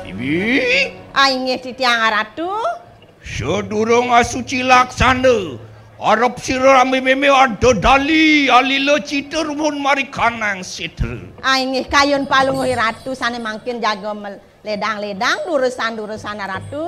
Bibi, inggih Titiang Ratu. sedurung asuci laksana, arep sira meme ada dali alila citur mun mari kanang sitra. Inggih kayun palungguh Ratu sane mangkin jaga ledang-ledang durusan-durusan Ratu.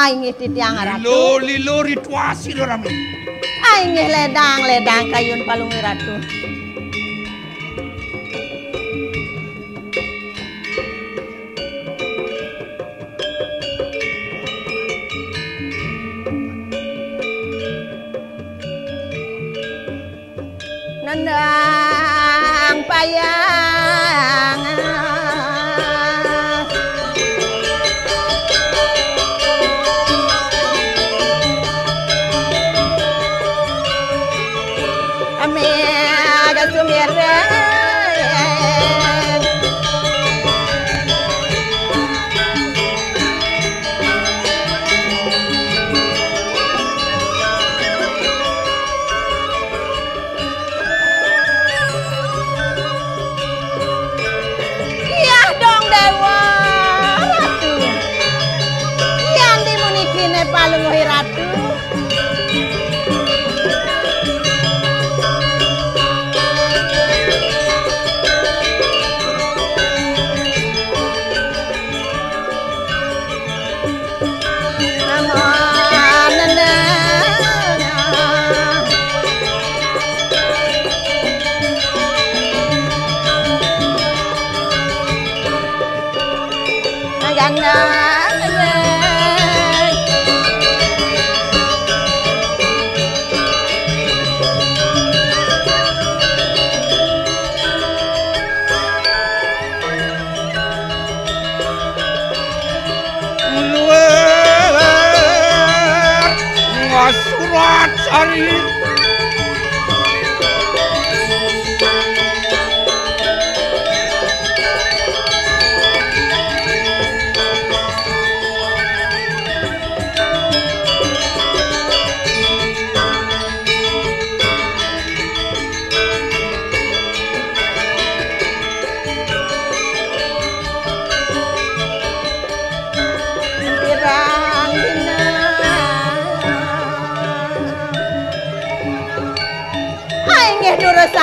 Inggih Titiang Ratu. Lilo rituasi rame. Inggih ledang-ledang kayun palungguh Ratu. Nendang payang palungguh Ratu.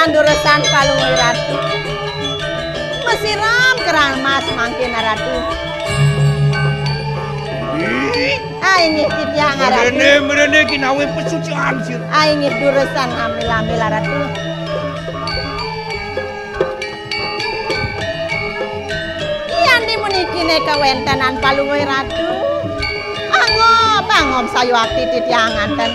Durusan palungguh Ratu. Mesiram keramas mangkin Ratu. Inggih Titiang Ratu. Merene ki nawe pesucian sir. Inggih durusan amil-amil Ratu. Yen dimuniki nek kawentenan palungguh Ratu. Angop sayu akti Titiang nganten.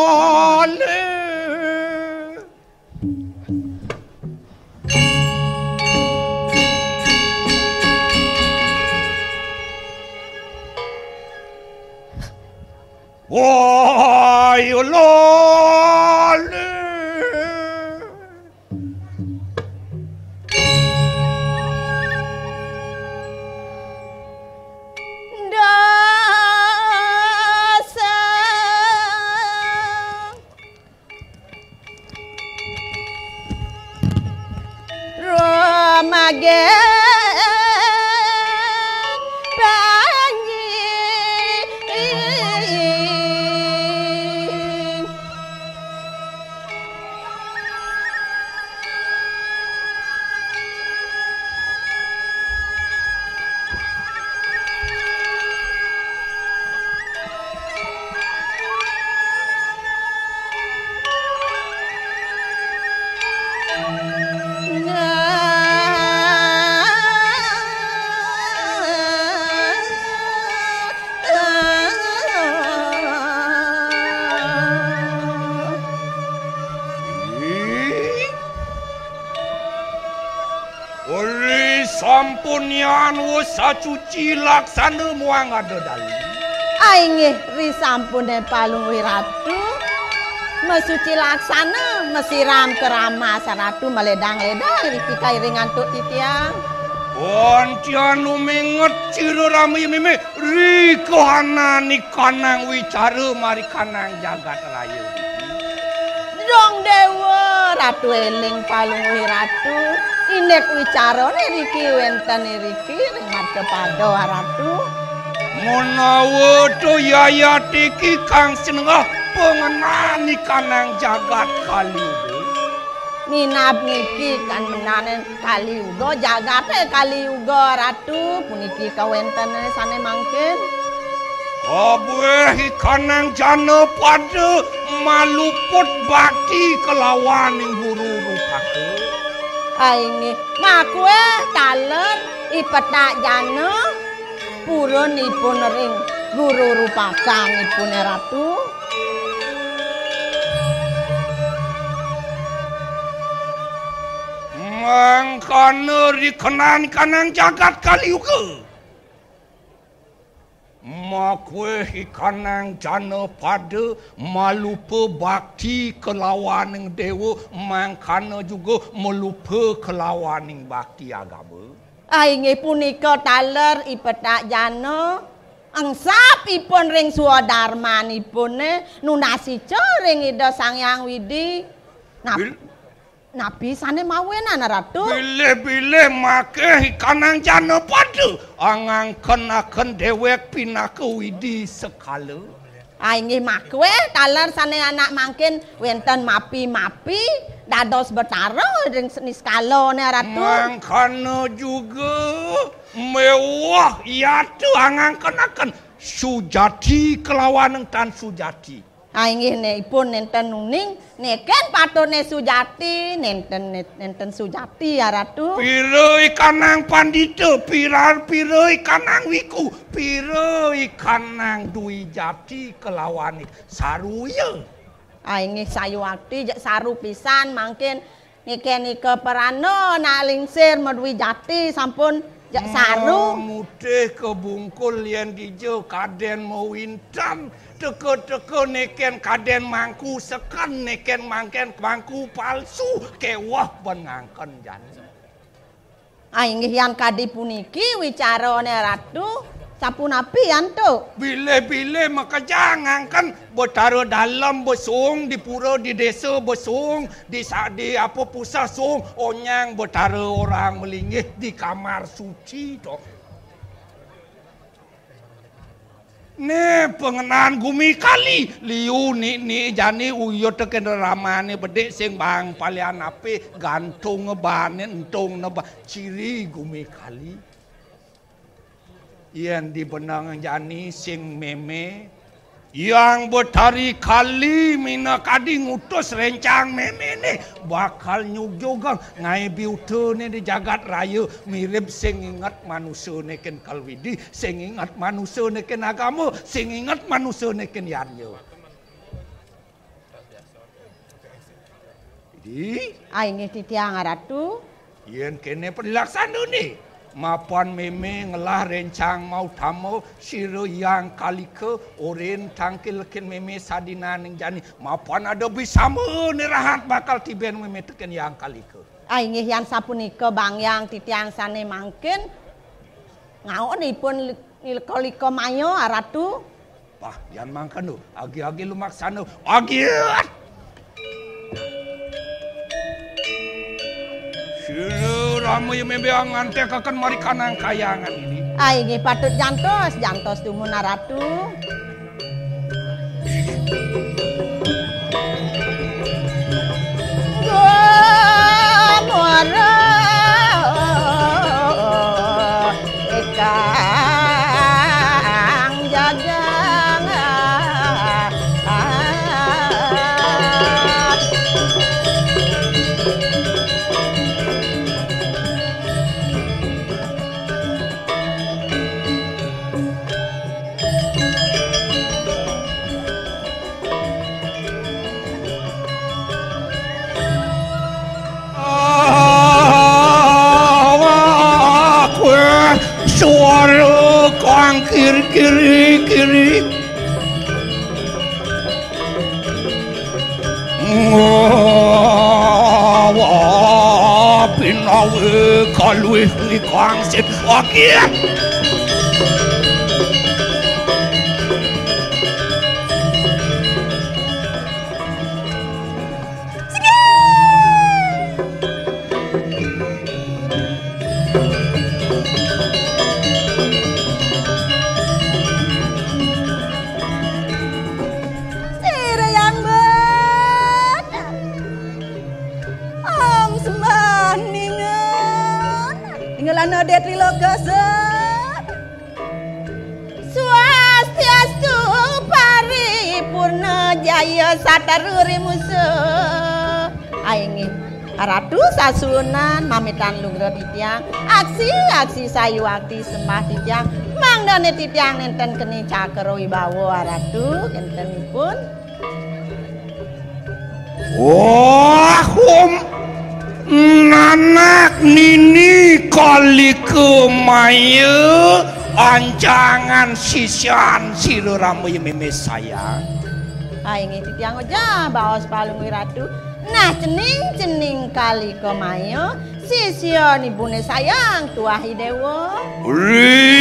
Wale Wai lole sampunian wasa cuci laksana muang ada dali. Aing ri sampune palung wiratu. Mesuci laksana mesiram kerama saratu meledang-ledang riki kairingan tut titiang. Ontianu menget ciro rami mime ri kohanani kanang wicara mari kanang jagat raya. Dong dewa ratu eling palung wiratu. Inek wicarane riki wenten riki ring marcepada ratu. Menawa to yayat iki kang senengah pengenani kanang jagat kaliuga. Minab niki kan menane kaliuga jagate kaliuga ratu puniki kawentene sane mangkin. Kabeh kanang jana pada maluput bakti kelawan ing guru rupake. Aing makwe taler ipetak jana purunipun ring guru rupakangipun ratu. Mangkana rikenan kanang jagat kaliuga. Makwe kanang jana pada malupa bakti kelawaning dewa mangkana juga melupa kelawaning bakti agama. Aing punika taler ipetak jana angsap ipun ring swadharmanipun nunasi ring Ida Sang Hyang Widi. Nabi sane mawenan ratu. Bilih-bilih make kanang jana pada angangkenaken dewek pinaka widi sekala. Aing makwe taler sane anak mangkin wenten mapi-mapi dados betara ring niskala ratu. Mangkana juga mewah yatu angangkenaken Sujati kelawan Tan Sujati. Aing ipun nenten nuning neken patone Sujati nenten Sujati ya ratu. Piroi kanang pandita piroi kanang wiku piroi kanang Dwi Jati kelawan saruya. Aing sayuakti saru pisan mangkin niki keperano nak lingsir Dwi Jati sampun jak saru. Mutih kebungkul yen dijo kaden mau wintan. Teko-teko neken kaden mangku sekan neken mangku palsu kewah penangken jan. Aing yang kadi puniki wicarane ratu sapunapi antu. Bile-bile maka jangan kan betara dalam besung di pura di desa besung di apa pusat sung onyang betara orang melingih di kamar suci toh. Ne pengenan gumi kali liu ni jani uyo teken ramane bedek sing bang palian ape gantung ngebane entung neba ciri gumi kali yen di benang jani sing meme yang betari kali mina kadi ngutus rencang meme ni bakal nyugjogang ngai biute ni di jagat raya mirip sing ingat manusia neken kalwidi sing ingat manusia neken agama sing ingat manusia neken yaryo. Di Inggih titiang ratu. yen kene pelaksana nih. Mapan meme ngelah rencang mau tamo siro yang kalike oren tangkil ken meme sadina ning jani mapan ada bisa menerahat bakal tiben meme teken yang kalike. Inggih yan sapunika bangyang titiang sane mangkin ngaonipun liko-liko mayo ratu. Pah yan mangkanu agi-agi lumaksana agi. Siro ramu yang memang ngantek akan mari kanang kayangan ini. Inggih patut jantos tumun ratu. Muara ekang jagang suara kang kiri. Wah, pinawe kalwih ni kang sit akhir. Ngelana detri logasan swastiastu paripurna jaya sataruri musuh. Inggih ratu sasunan mamitan lungra titiang aksi sayuakti sembah titiang mangdane titiang nenten keni cakra wibawa ratu kentenipun. Nanak nini kali kemaya ancangan sisian siro ramu yang meme sayang. Inggih titiang oja baos palung ratu. Nah cening kali kemaya sisian ibune sayang tuahi dewa.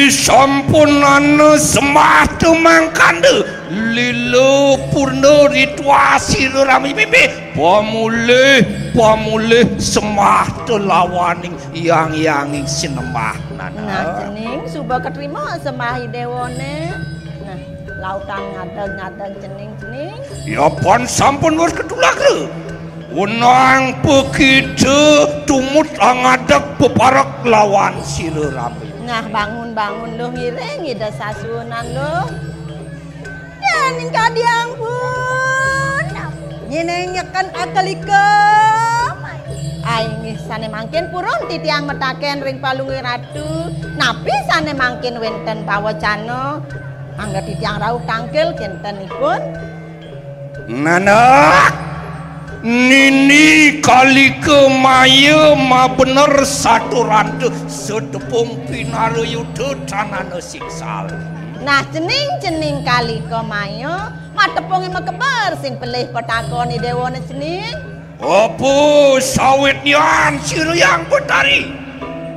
Sampunana sembah tumangkande lilo purna ritwa siro ramu yang meme pamulih sembah telawaning yang sinembah nana. Nah cening suba keterima sembah dewane. Nah lautan ngadeg cening. Ya pon sampun wis ketulak le. Unang begitu tumut ngadeg peparak lawan sira rame. Nah bangun loh ngiring ida sasunan loh. Ning kadiang pun nyenenyekan akalikem. Inggih sane mangkin purun titiang metaken ring palungi ratu. Napi sane mangkin wenten pawacana angga titiang rauh tangkil kentenipun. Nana nini kali kemaya ma bener satu rantu sedepung pinaruyudu tanana siksal. Nah cening kali kemaya matepungi mekebar sing pelih petakoni dewane cening. Apa sawit yan sira yang betari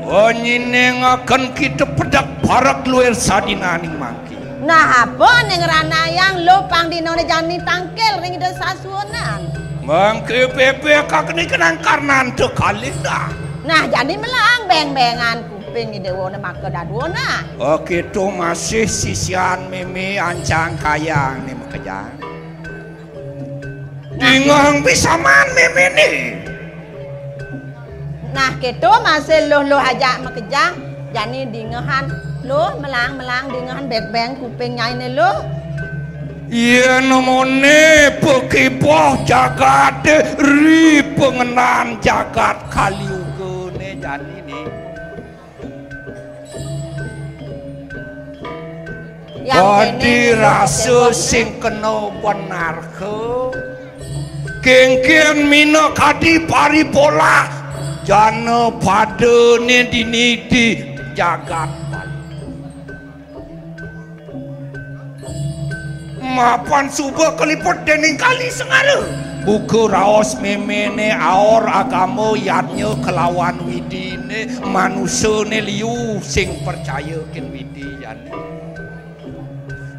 nyinengaken kita pedak barak luar sadinaning mangki. Nah apa ning ranayang lupang dinone jani tangkil ring ida sasunan. Mangke pepe kakeni kenang karnan te kalinda. Nah jadi melang beng-bengan kuping dewane makedadwana. Oke tu masih sisian meme ancang kayang ni makejang. Ingang bisa man meme ni. Nah gitu masih loh aja makejang. Jani dingehan loh melang dingehan beng-beng kuping nyai loh. Iya namone pekipoh jagat ri pengenan jagat kaliuge ne jani ni. Badi rasa sing kena benar ke kengken mina kadi paripola jana padane diniti jagat mapan suba keliput dening kali sengara buku raos memene aor agama yatnya kelawan widine manusia ne liu sing percaya kin widi jane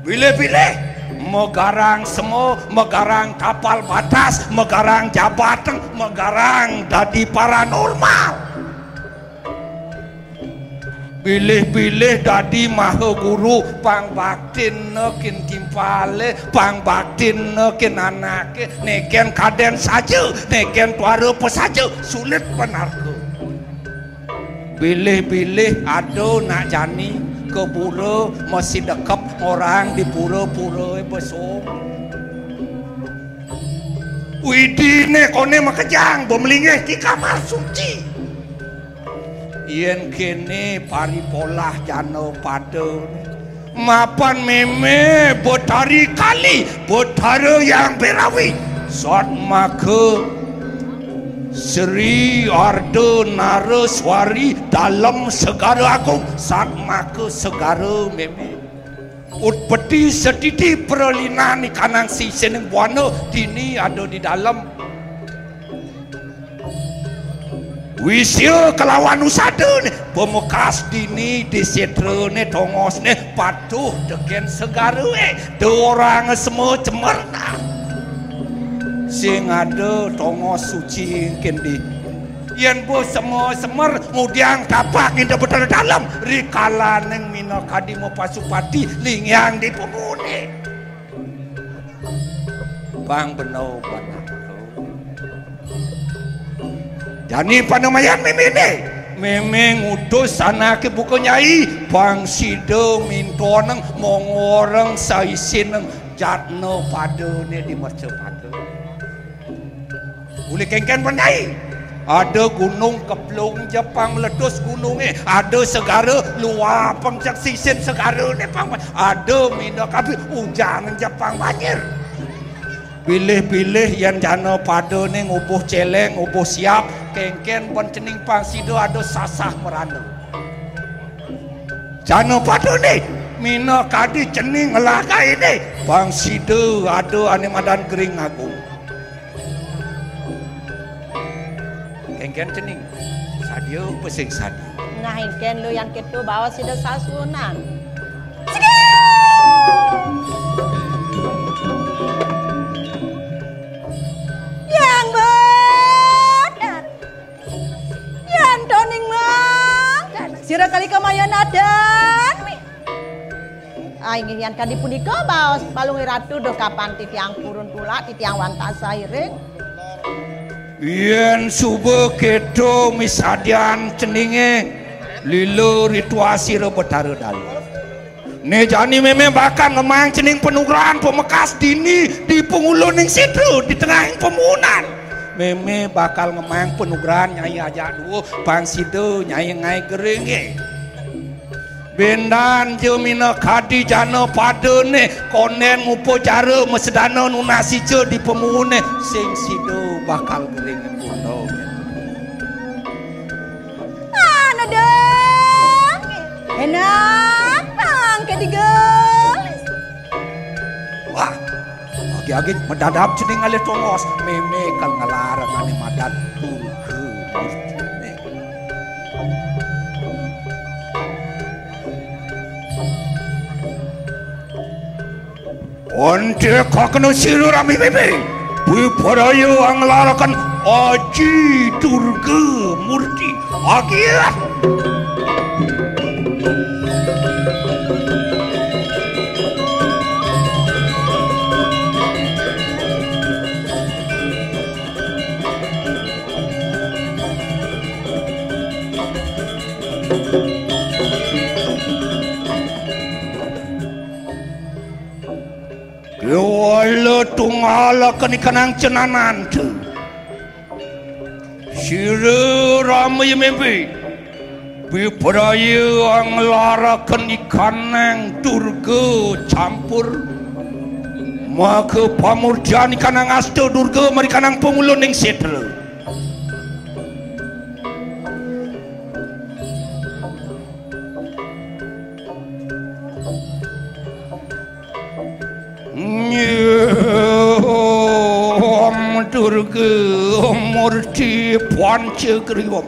bilih-bilih megarang semua megarang kapal batas megarang jabatan megarang dadi paranormal bilih-bilih dadi maha guru pang baktin nekin kimpale pang baktin nekin anake neken kaden saja neken tuara pesaja sulit benarku bilih-bilih ado nak jani ke pura masih dekap orang di pura-pura besok widine kone makejang bemelingeh di kamar suci yen kene paripolah jano pada mapan meme botari kali botara yang berawi sot maka Sri Arda Naraswari dalam segara agung sat maka segara meme utpeti setiti perlinan kanang si seneng buana dini ada di dalam wisya kelawan usada ni pemekas dini di setra ni tongos ni patuh deken segara dua orang semua cemerna sing ada tongos suci kendi yen bo semua semer mudiang tapak indah betul dalam rikala neng mina kadimo pasupati lingyang di pemune bang benau banyak jani panamayan memene memeng utus anak buku nyai bang sido mintoneng mongoreng saisineng jatno padone di merce padu uli kengken pandai ada gunung keplung Jepang meletus gunungnya ada segara luar pengcak sisin segara ni pang ada mina kapi hujan Jepang banjir pilih-pilih yang jana pada ni ngubuh celeng ngubuh siap kengken pencening pang sido ada sasah merana jana pada ni mina kadi cening ngelakai ni pang sido ada animadan kering agung kengken cening sadio pesing sadio nah kengken lu yang ketu bawa sido sasunan yang benar yang doning mang sira kali kamayan adan ingin yang kadi punika baos balungi ratu do kapan titiang purun pula titiang wantasa iring yen subuh keto misadian ceninge lilo rituasi rebetara dalu ne jani meme bakal ngemang cening penugrahan pemekas dini di penguluning situ di tengah pemunan meme bakal ngemang penugrahan nyai ajak dua pang situ nyai ngai geringe bendan jemina kadi jana padane konen ngupo cara mesedana nunasi ce di pemune sing sido bakal gering kuno ana dong enak bang kedigelis wah agi-agi medadap cening ale tongos meme kal ngalarang ane madan turke onte kakno siru rami bebe bui parayu anglarakan aji turga murti agiat wala tungala kanikanang cenanan tu sira ramai mimpi bipraya ang lara kanikanang turga campur maka pamurjani kanang asta durga mari kanang pangulun ning setra durga murti pancagriwam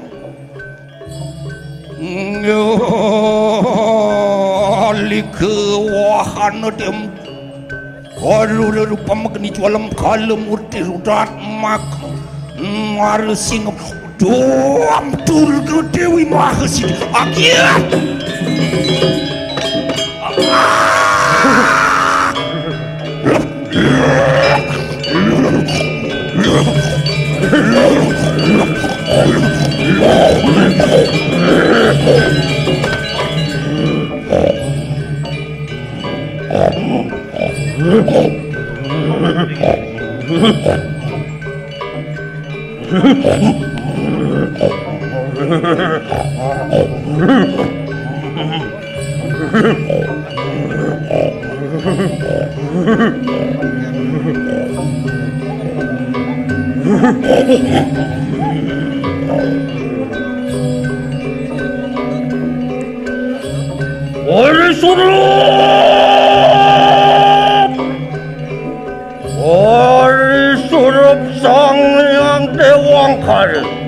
lika wahana dem Warur rupamagni jualam kalem murti rudat mak marsing doam durga dewi mahasidi akyat Ori surup sang yang dewang kare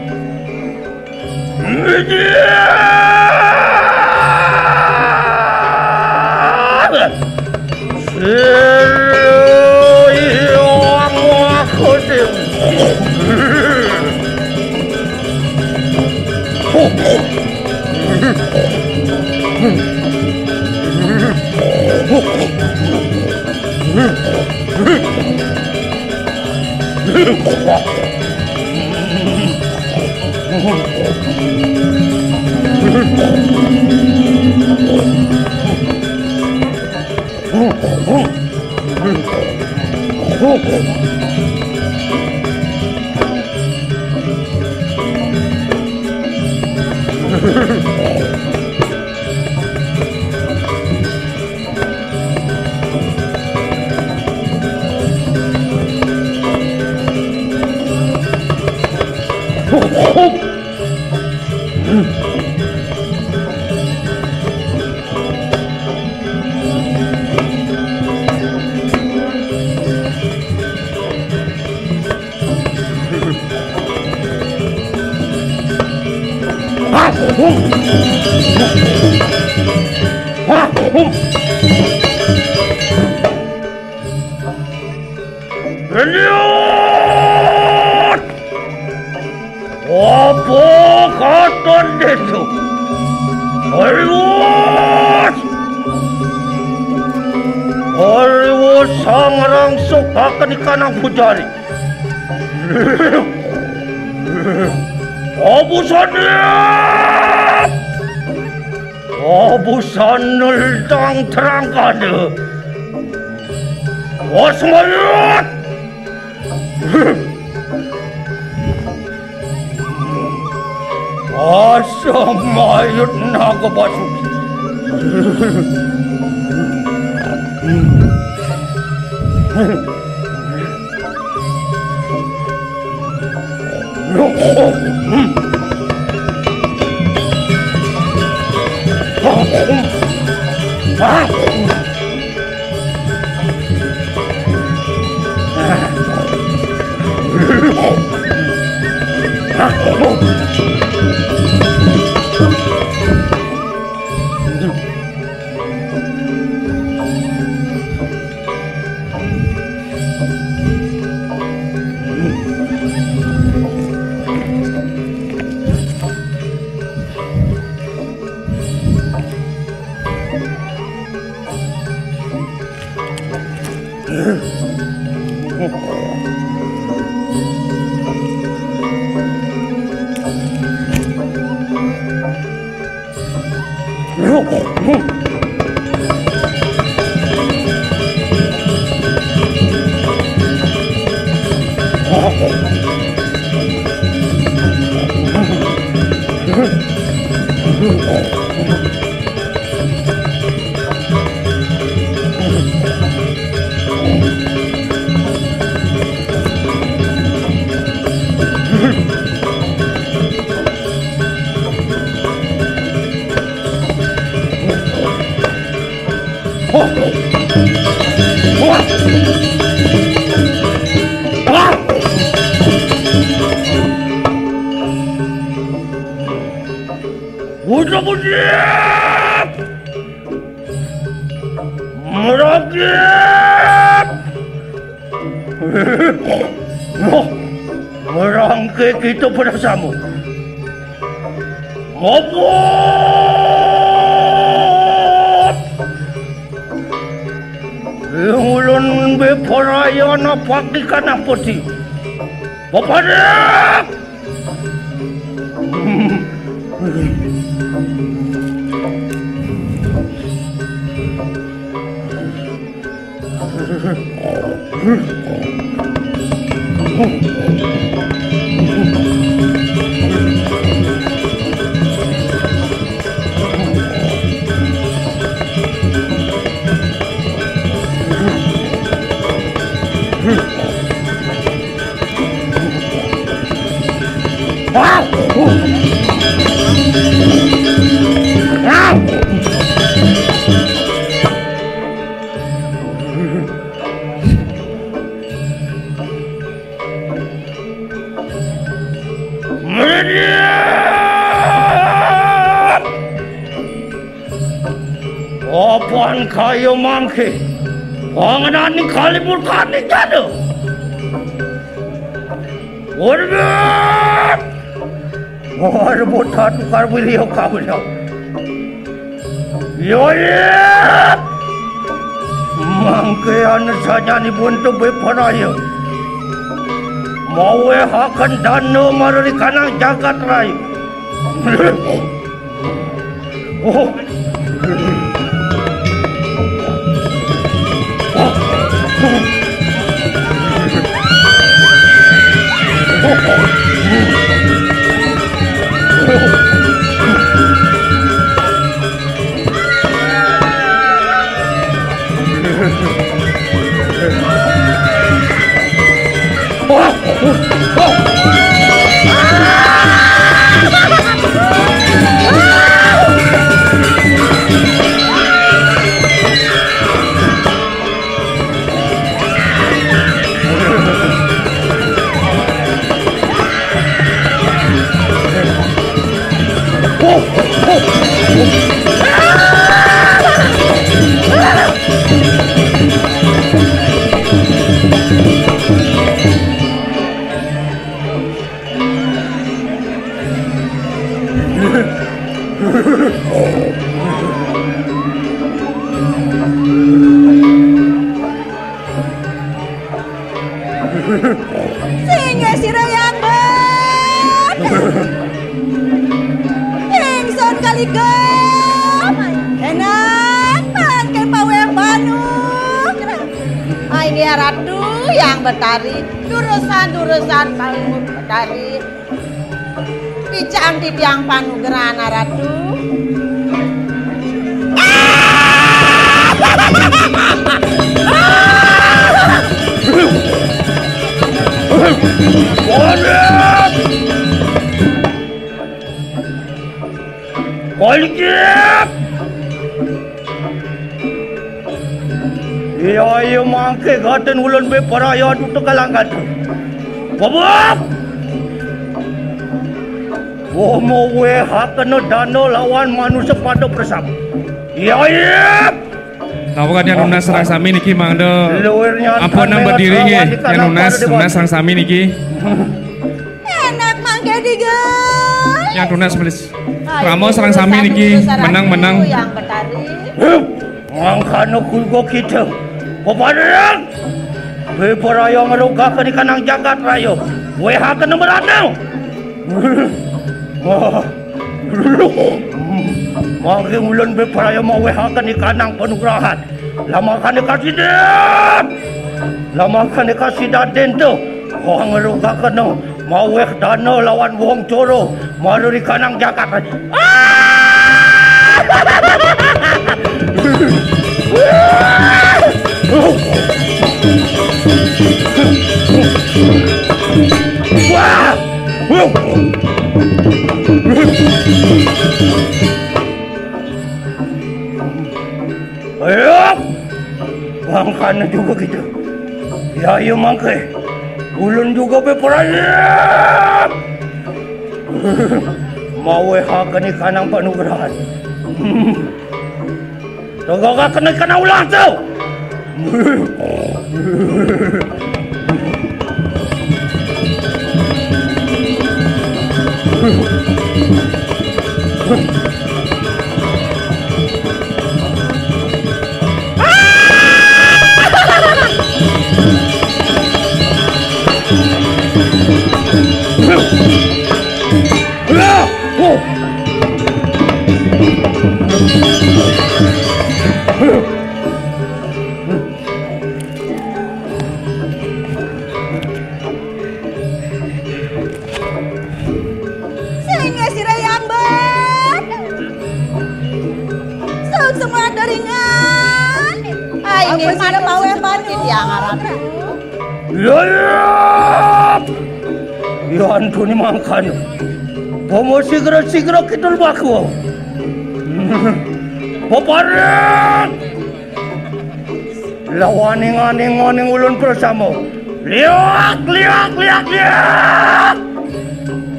Apa katon desu? Ariwos sangrang sokakan ikanang pujari. Abusan neldang terangkade. Wasmayut. Asam mayut naga basuki. Udah meragit merangkai kita pada sama ngobot yang ulun beparayana pakikan apoti papadak apaan kayo mangke panganan ni kalibur kani kada Warbet Warbet tukar beliau kau dah Yoyet mangke anak saja ni buntu beparaya mau akan dana marari kanang jagat rai oh Singa sirayang ben Ingson kaligam enak makan paweng banu ini ratu yang bertari durusan paling bertari picang di tiang panu gerana ratu Kolikip! Iya mangke gaten ulun be paraya tutu kalangkat. Babak! Womo we hakana dano lawan manusia pada bersama. Iya. Kawan yang lunas serang sami niki mangdo. Ampun nang berdiri nggih. Yang lunas serang sami niki. Enak mangke digel. Yang lunas belis. Ramo serang sami niki menang-menang. Yang bertari. Mangkano kulgo kita. Papadang. Be paraya ngarugakeun kanang jagat rayo. We hakana meranang. Mangke ulun be paraya mau wehakan ikanang panugrahan. Lamakan ikasidat. Lamakan ikasidat dento. Wong ngerugakan no. Mau weh dano lawan wong coro. Maru ikanang jagat. Wah! Ayo! mangkana juga gitu. Ya iya mangke. Ulun juga beperayap. Mau hakan ikan ang panugrahan. Tagaga ka na ikan ang ulang tau. Sehingga si Rayamban semua daringan. Ingin mana mau yang bantu yang harap. Ya. Ya Antoni mangkan. Pomo sigera kitul baku. Paparan. Lawaning ulun bersama. Liak.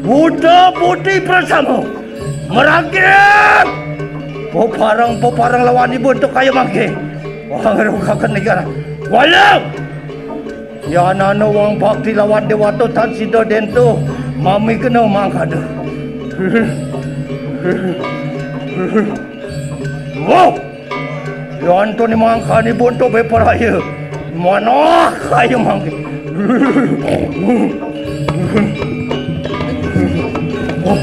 Buddha putih bersama. Merangkit. Poparang lawan ibu untuk kayu mangke. Wang rukakan negara. Walau. Ya nano wang bakti lawan dewato tan sido dento. Mami kena mangkada. Wow. Ya Antoni mangkani bonto beparaya. Mana kayu mangke. Wow.